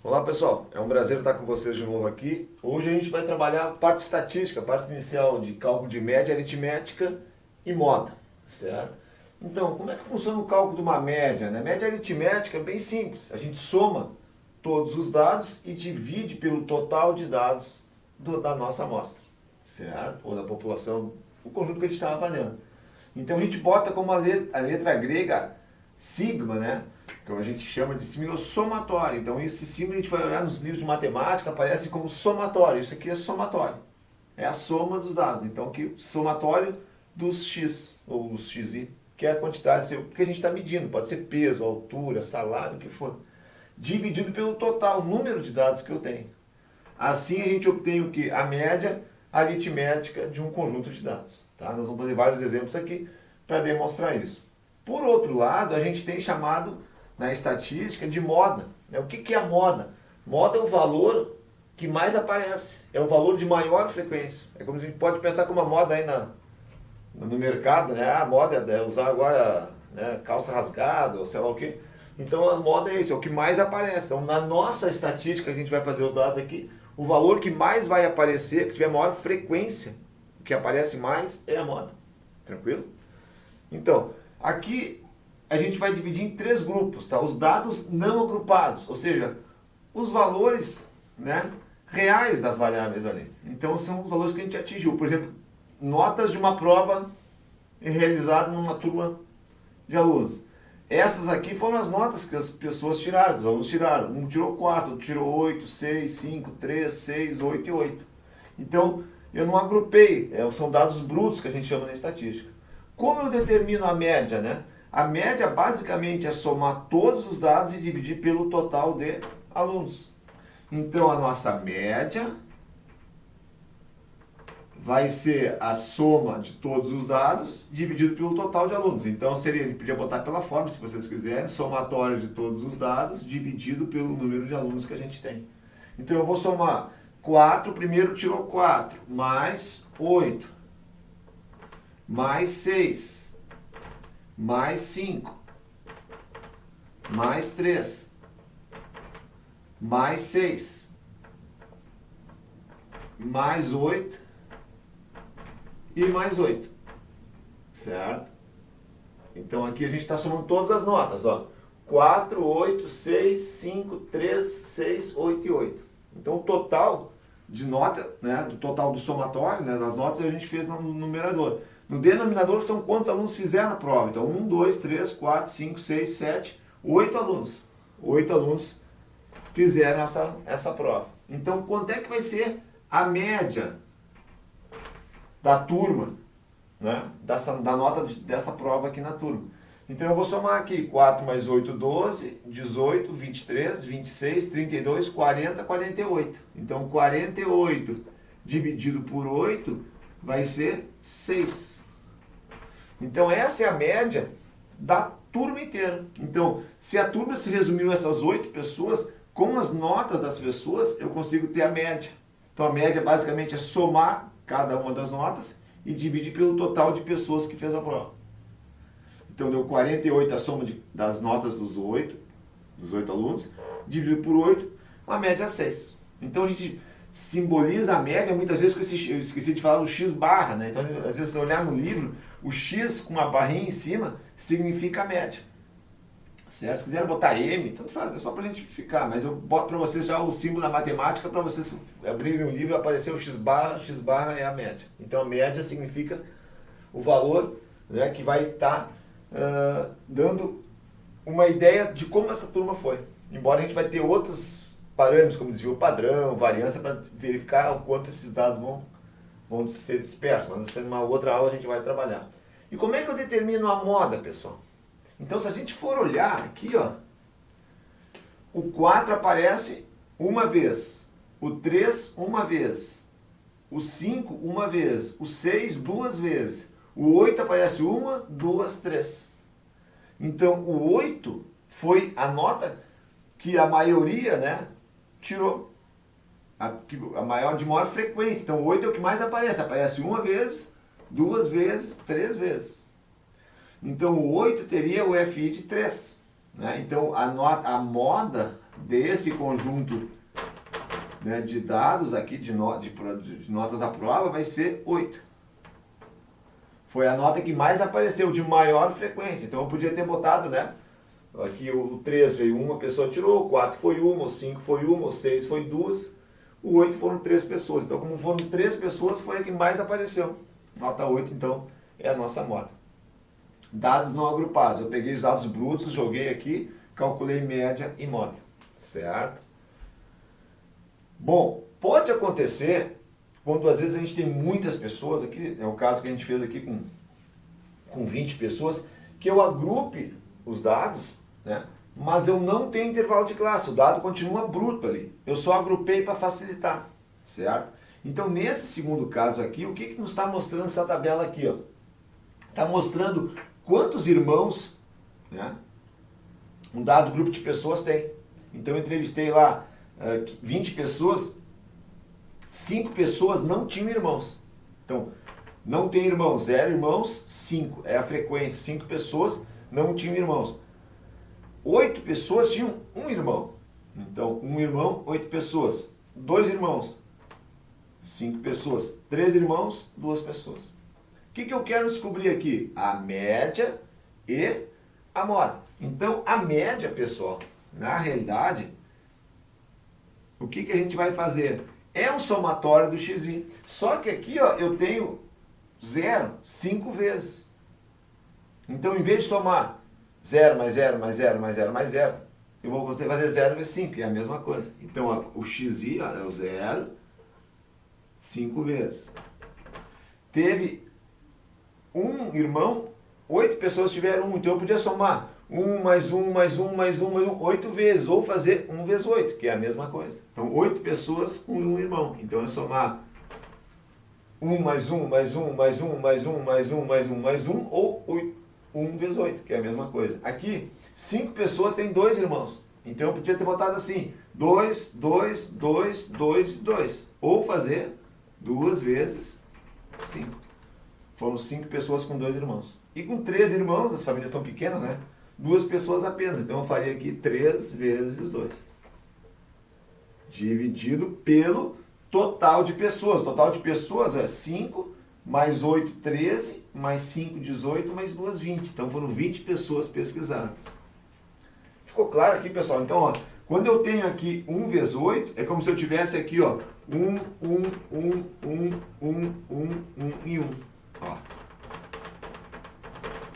Olá pessoal, é um prazer estar com vocês de novo aqui. Hoje a gente vai trabalhar a parte estatística, a parte inicial de cálculo de média, aritmética e moda, certo? Então, como é que funciona o cálculo de uma média? Né? Média aritmética é bem simples, a gente soma todos os dados e divide pelo total de dados da nossa amostra, certo? Ou da população, o conjunto que a gente está avaliando. Então a gente bota como a letra grega sigma, né? Que a gente chama de símbolo somatório. Então esse símbolo a gente vai olhar nos livros de matemática, aparece como somatório. Isso aqui é somatório. É a soma dos dados. Então aqui somatório dos x, ou os xi, que é a quantidade que a gente está medindo. Pode ser peso, altura, salário, o que for. Dividido pelo total, número de dados que eu tenho. Assim a gente obtém o que? A média aritmética de um conjunto de dados. Tá? Nós vamos fazer vários exemplos aqui para demonstrar isso. Por outro lado, a gente tem chamado na estatística de moda. Né? O que é a moda? Moda é o valor que mais aparece, é o valor de maior frequência. É como a gente pode pensar como a moda aí no mercado, né? A moda é usar agora, né, calça rasgada ou sei lá o quê. Então a moda é isso, é o que mais aparece. Então na nossa estatística que a gente vai fazer os dados aqui, o valor que mais vai aparecer, que tiver maior frequência, o que aparece mais é a moda. Tranquilo? Então, aqui a gente vai dividir em três grupos, tá? Os dados não agrupados, ou seja, os valores, né, reais das variáveis ali. Então são os valores que a gente atingiu. Por exemplo, notas de uma prova realizada numa turma de alunos. Essas aqui foram as notas que as pessoas tiraram, os alunos tiraram. Um tirou 4, outro tirou 8, 6, 5, 3, 6, 8 e 8. Então, eu não agrupei, são dados brutos que a gente chama na estatística. Como eu determino a média, né? A média basicamente é somar todos os dados e dividir pelo total de alunos. Então, a nossa média vai ser a soma de todos os dados dividido pelo total de alunos. Então, seria, ele podia botar pela fórmula, se vocês quiserem, somatório de todos os dados dividido pelo número de alunos que a gente tem. Então, eu vou somar 4, primeiro tirou 4, mais 8, mais 6, mais 5, mais 3, mais 6, mais 8 e mais 8, certo? Então aqui a gente está somando todas as notas, ó. 4, 8, 6, 5, 3, 6, 8 e 8. Então o total de nota, né, do total do somatório, né, das notas, a gente fez no numerador. No denominador são quantos alunos fizeram a prova. Então 1, 2, 3, 4, 5, 6, 7, 8 alunos. 8 alunos fizeram essa prova. Então quanto é que vai ser a média da turma, né, da nota dessa prova aqui na turma? Então eu vou somar aqui 4 mais 8, 12, 18, 23, 26, 32, 40, 48. Então 48 dividido por 8 vai ser 6. Então essa é a média da turma inteira. Então, se a turma se resumiu a essas 8 pessoas, com as notas das pessoas eu consigo ter a média. Então a média basicamente é somar cada uma das notas e dividir pelo total de pessoas que fez a prova. Então deu 48 a soma das notas dos 8 alunos, dividido por 8, uma média 6. Então a gente simboliza a média muitas vezes com eu esqueci de falar do x barra, né? Então às vezes você olhar no livro, o x com uma barrinha em cima significa a média. Certo? Se quiser botar M, tanto faz, é só para a gente ficar, mas eu boto para vocês já o símbolo da matemática para vocês abrirem o livro e aparecer o x barra é a média. Então a média significa o valor, né, que vai estar dando uma ideia de como essa turma foi. Embora a gente vai ter outros parâmetros, como desvio padrão, variância, para verificar o quanto esses dados vão ser dispersos, mas numa outra aula a gente vai trabalhar. E como é que eu determino a moda, pessoal? Então, se a gente for olhar aqui, ó, o 4 aparece uma vez, o 3 uma vez, o 5 uma vez, o 6 duas vezes, o 8 aparece uma, duas, três. Então, o 8 foi a nota que a maioria, né, tirou. A maior, de maior frequência. Então, o 8 é o que mais aparece. Aparece uma vez, duas vezes, três vezes. Então o 8 teria o FI de 3. Né? Então a moda desse conjunto, né, de dados aqui, de notas da prova, vai ser 8. Foi a nota que mais apareceu, de maior frequência. Então eu podia ter botado, né? Aqui o 3 veio uma pessoa tirou, o 4 foi uma, o 5 foi uma, o 6 foi 2, o 8 foram 3 pessoas. Então, como foram 3 pessoas, foi a que mais apareceu. Nota 8, então, é a nossa nota. Dados não agrupados. Eu peguei os dados brutos, joguei aqui, calculei média e moda. Certo? Bom, pode acontecer quando às vezes a gente tem muitas pessoas, aqui é o caso que a gente fez aqui com 20 pessoas, que eu agrupe os dados, né? Mas eu não tenho intervalo de classe, o dado continua bruto ali. Eu só agrupei para facilitar, certo? Então, nesse segundo caso aqui, o que nos está mostrando essa tabela aqui? Está mostrando quantos irmãos, né, um dado grupo de pessoas tem. Então, eu entrevistei lá 20 pessoas, 5 pessoas não tinham irmãos. Então, não tem irmãos, 0 irmãos, 5. É a frequência, 5 pessoas não tinham irmãos. 8 pessoas tinham um irmão. Então, um irmão, 8 pessoas. 2 irmãos, 5 pessoas. 3 irmãos, 2 pessoas. O que eu quero descobrir aqui? A média e a moda. Então, a média, pessoal, na realidade, o que a gente vai fazer? É um somatório do xi. Só que aqui, ó, eu tenho 0, 5 vezes. Então, em vez de somar 0 mais 0 mais 0 mais 0 mais 0, eu vou fazer 0 vezes 5, que é a mesma coisa. Então, ó, o xi ó, é o 0, 5 vezes. Teve um irmão, 8 pessoas tiveram 1, então eu podia somar 1 mais 1 mais 1 mais 1 mais 1, 8 vezes, ou fazer 1 vezes 8, que é a mesma coisa. Então, 8 pessoas com um irmão. Então, é somar 1 mais 1 mais 1 mais 1 mais 1 mais 1 mais 1 mais 1, ou 1 vezes 8, que é a mesma coisa. Aqui, 5 pessoas têm 2 irmãos. Então, eu podia ter botado assim, 2, 2, 2, 2, 2. Ou fazer 2 vezes 5. Foram 5 pessoas com 2 irmãos. E com 3 irmãos, as famílias estão pequenas, né? 2 pessoas apenas. Então, eu faria aqui 3 vezes 2. Dividido pelo total de pessoas. O total de pessoas é 5, mais 8, 13, mais 5, 18, mais 2, 20. Então, foram 20 pessoas pesquisadas. Ficou claro aqui, pessoal? Então, ó, quando eu tenho aqui 1 vezes 8, é como se eu tivesse aqui, ó, 1, 1 e 1. Ó.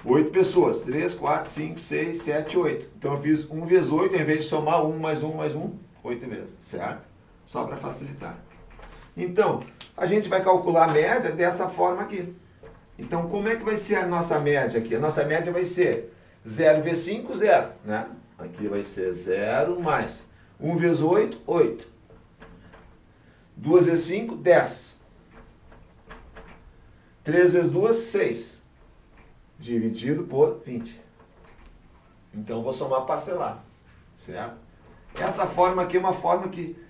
8 pessoas. 3, 4, 5, 6, 7, 8. Então, eu fiz 1 vezes 8, em vez de somar 1 mais 1 mais 1, 8 vezes. Certo? Só para facilitar. Então, a gente vai calcular a média dessa forma aqui. Então, como é que vai ser a nossa média aqui? A nossa média vai ser 0 vezes 5, 0. Né? Aqui vai ser 0 mais 1 vezes 8, 8. 2 vezes 5, 10. 3 vezes 2, 6. Dividido por 20. Então, vou somar parcelado. Certo? Essa forma aqui é uma forma que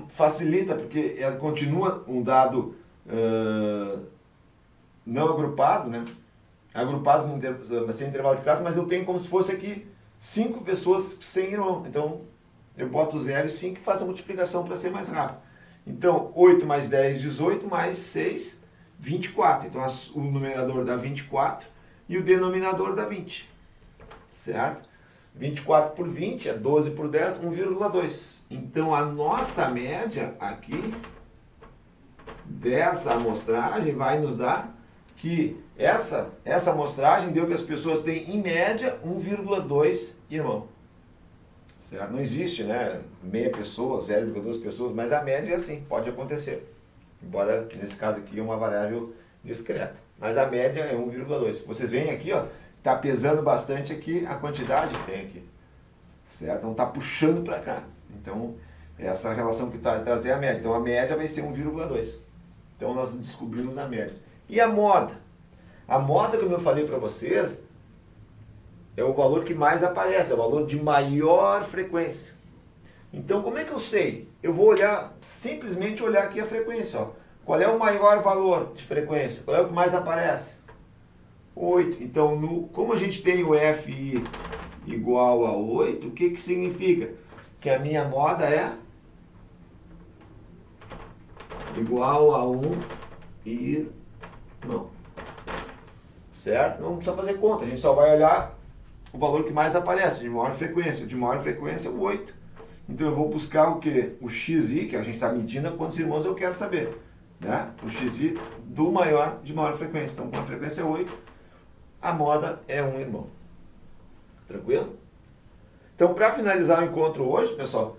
facilita, porque ela continua um dado não agrupado, né? Agrupado sem intervalo de classe, mas eu tenho como se fosse aqui 5 pessoas sem irmão. Então, eu boto 0 e 5 e faço a multiplicação para ser mais rápido. Então, 8 mais 10, 18, mais 6, 24. Então, o numerador dá 24 e o denominador dá 20. Certo? 24 por 20 é 12 por 10, 1,2. Então, a nossa média aqui dessa amostragem vai nos dar que essa amostragem deu que as pessoas têm, em média, 1,2 irmão. Certo? Não existe, né, meia pessoa, 0,2 pessoas, mas a média é assim, pode acontecer. Embora, nesse caso aqui, é uma variável discreta. Mas a média é 1,2. Vocês veem aqui, ó, está pesando bastante aqui a quantidade que tem aqui. Certo? Não está puxando para cá. Então, essa relação que está trazer a média. Então, a média vai ser 1,2. Então, nós descobrimos a média. E a moda? A moda, como eu falei para vocês, é o valor que mais aparece, é o valor de maior frequência. Então, como é que eu sei? Eu vou olhar, simplesmente olhar aqui a frequência. Ó. Qual é o maior valor de frequência? Qual é o que mais aparece? 8. Então, como a gente tem o FI igual a 8, o que significa? que a minha moda é igual a 1 irmão. Certo? Não precisa fazer conta, a gente só vai olhar o valor que mais aparece, de maior frequência. O de maior frequência é o 8. Então eu vou buscar o quê? O xi, que a gente está medindo quantos irmãos eu quero saber. Né? O xi do maior de maior frequência. Então, com a frequência é 8, a moda é 1 irmão. Tranquilo? Então, para finalizar o encontro hoje, pessoal,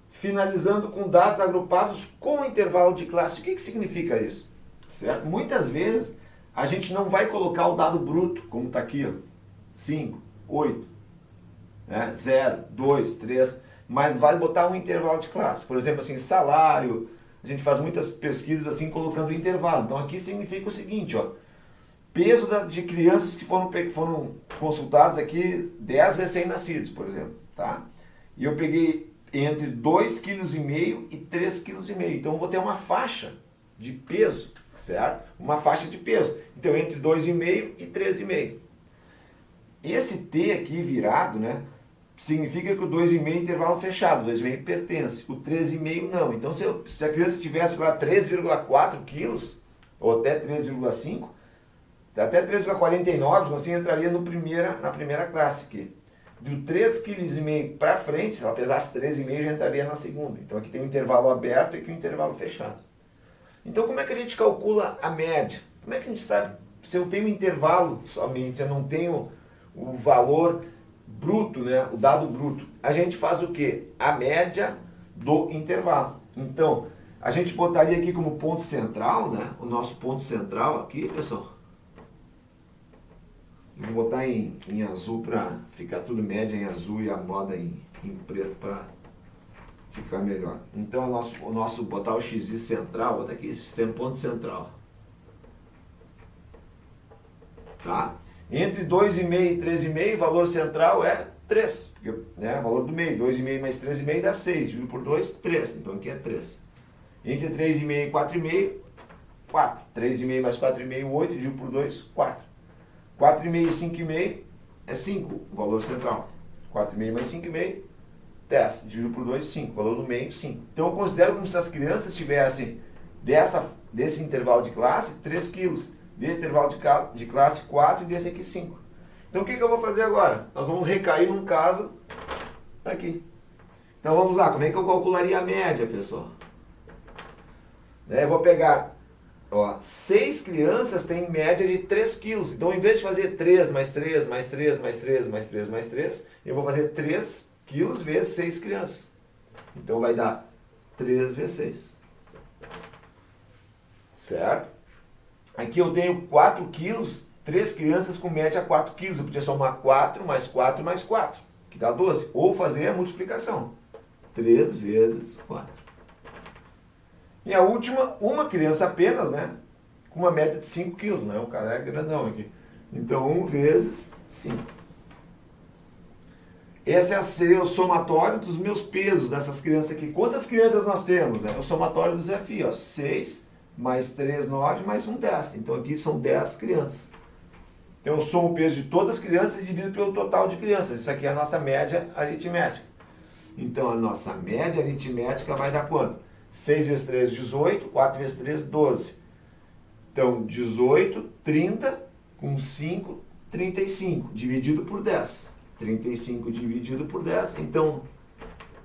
finalizando com dados agrupados com intervalo de classe. O que significa isso? Certo? Muitas vezes a gente não vai colocar o dado bruto, como está aqui, ó, 5, 8, né? 0, 2, 3, mas vai botar um intervalo de classe. Por exemplo, assim, salário, a gente faz muitas pesquisas assim colocando intervalo. Então aqui significa o seguinte, ó, peso de crianças que foram consultadas aqui, 10 recém-nascidos, por exemplo, tá? E eu peguei entre 2,5 kg e 3,5 kg. Então eu vou ter uma faixa de peso, certo? Uma faixa de peso. Então entre 2,5 e 3,5. Esse T aqui virado, né, significa que o 2,5 é intervalo fechado, o 2,5 pertence, o 3,5 não. Então se a criança tivesse lá 3,4 quilos, ou até 3,5, até 3,49, assim entraria na primeira classe aqui. Do 3,5 kg para frente, se ela pesasse 13,5, já entraria na segunda. Então aqui tem um intervalo aberto e aqui um intervalo fechado. Então como é que a gente calcula a média? Como é que a gente sabe se eu tenho um intervalo somente, se eu não tenho o valor bruto, né, o dado bruto? A gente faz o quê? A média do intervalo. Então, a gente botaria aqui como ponto central, né, o nosso ponto central aqui, pessoal. Vou botar em azul para ficar tudo média em azul e a moda em preto para ficar melhor. Então o nosso botar o xi central, botar aqui sendo ponto central. Tá? Entre 2,5 e 3,5, o valor central é 3. Porque, né, o valor do meio, 2,5 mais 3,5 dá 6. Dividido por 2, 3. Então aqui é 3. Entre 3,5 e 4,5, 4. 3,5 mais 4,5, 8. Dividido por 2, 4. 4,5 e 5,5 é 5, o valor central. 4,5 mais 5,5, 10. Dividido por 2, 5. O valor do meio, 5. Então eu considero como se as crianças tivessem desse intervalo de classe 3 quilos. Desse intervalo de classe 4 e desse aqui 5. Então o que eu vou fazer agora? Nós vamos recair num caso aqui. Então vamos lá, como é que eu calcularia a média, pessoal? Eu vou pegar, ó, 6 crianças têm média de 3 quilos. Então, em vez de fazer 3 mais 3, mais 3, mais 3, mais 3, mais 3, eu vou fazer 3 quilos vezes 6 crianças. Então, vai dar 3 vezes 6. Certo? Aqui eu tenho 4 quilos, 3 crianças com média 4 quilos. Eu podia somar 4 mais 4 mais 4, que dá 12. Ou fazer a multiplicação. 3 vezes 4. E a última, uma criança apenas, né? Com uma média de 5 quilos, né? O cara é grandão aqui. Então, 1 vezes 5. Esse seria o somatório dos meus pesos dessas crianças aqui. Quantas crianças nós temos? Né? O somatório do FI, ó. 6 mais 3, 9, mais 1, 10. Então, aqui são 10 crianças. Então, eu somo o peso de todas as crianças e divido pelo total de crianças. Isso aqui é a nossa média aritmética. Então, a nossa média aritmética vai dar quanto? 6 vezes 3, 18. 4 vezes 3, 12. Então, 18, 30, com 5, 35. Dividido por 10. 35 dividido por 10. Então,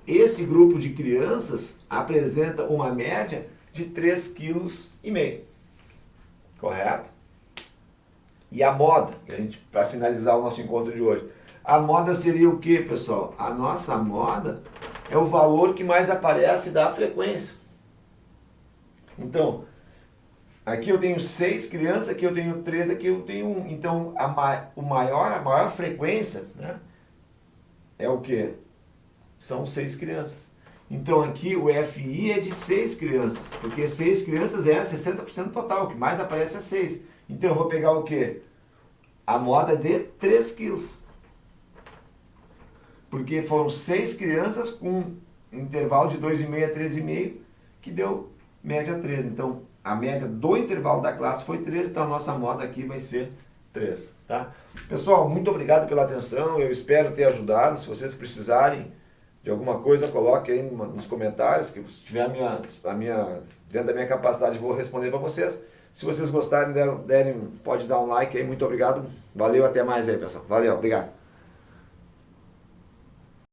esse grupo de crianças apresenta uma média de 3,5 kg. Correto? E a moda, para finalizar o nosso encontro de hoje. A moda seria o que, pessoal? A nossa moda é o valor que mais aparece da frequência. Então, aqui eu tenho 6 crianças, aqui eu tenho 3, aqui eu tenho 1. Então, a maior frequência, né, é o que? São 6 crianças. Então, aqui o FI é de 6 crianças, porque 6 crianças é 60% total, o que mais aparece é 6. Então, eu vou pegar o que? A moda de 3 quilos. Porque foram 6 crianças com um intervalo de 2,5 a 3,5, que deu média 13. Então, a média do intervalo da classe foi 13, então a nossa moda aqui vai ser 3. Tá? Pessoal, muito obrigado pela atenção, eu espero ter ajudado. Se vocês precisarem de alguma coisa, coloque aí nos comentários, que se tiver dentro da minha capacidade, eu vou responder para vocês. Se vocês gostarem, pode dar um like aí, muito obrigado. Valeu, até mais aí, pessoal. Valeu, obrigado.